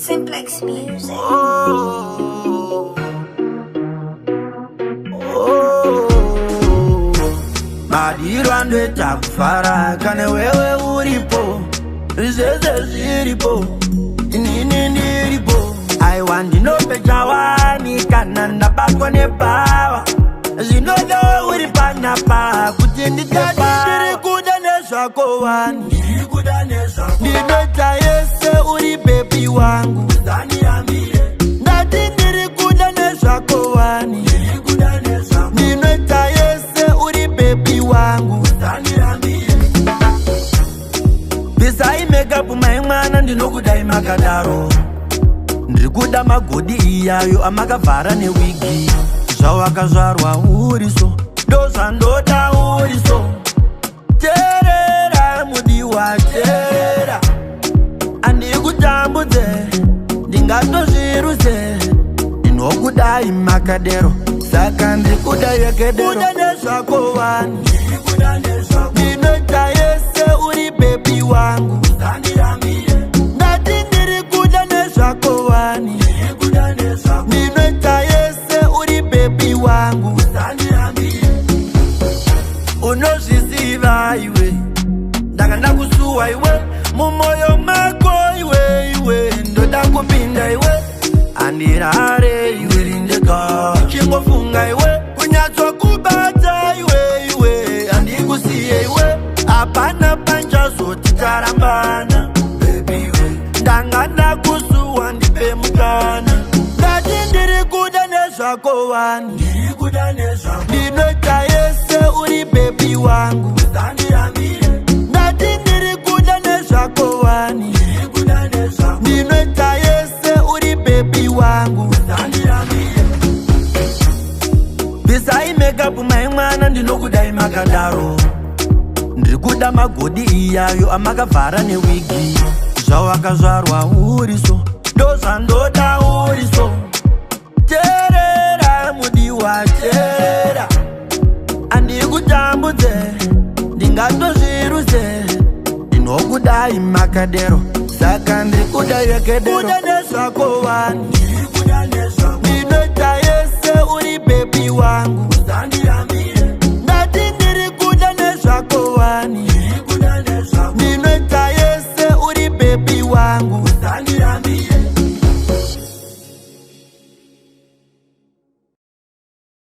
Simplex Music. Madirwa ndechakufara kana wewe uripo, zvese zviripo, inini ndiripo. Aiwa ndinope chawani kana ndabatwa nebhava, zvinoda uri panapa kuti nditepa. Ndiri kuda nezvako wani, ndinoita yese uri baby wangu. Ndati ndiri kuda nezvako wani, ndinoita yese uri baby wangu. Bisai makeup mai mwana ndinokudai makadaro. Ndiri kuda magodi iyayo amakavhara newigi. Zvawakazvarwa uriso, ndozvandoda uriso. Terera mudiwa terera, andikutambudze ndingatozviruse. Ndinokudai makadero, saka ndikuda yekedero. Kuda nezvako wani, ndinoita yese uri baby wangu. Ndati ndiri kuda nezvako wani, ndinoita yese uri baby wangu. Unozviziva iwe, ndanga ndakusuwa iwe, mumoyo mako iwe, ndoda kupinda iwe. Andirare iwe rindega, chingofunga iwe, kunyatswa kubata iwe, andikusiye iwe. Apana panchazoti tarambana, baby iwe. Ndanga ndakusuwa ndipe mukana. Ndati ndiri kuda nezvako wani, ndinoita yese uri baby wangu. Ndati ndiri kuda nezvako wani, ndinoita yese uri baby wangu. Bisai makeup mai mwana ndinokudai makadaro. Ndiri kuda magodi iyayo amakavhara newigi. Zvawakazvarwa uriso, ndozvandoda uriso. Terera mudiwa terera, andikutambudze ndingatozviruse. Ndinokudai makadero, saka ndikuda yekedero. Kuda nezvako wani, ndinoita yese uri baby wangu.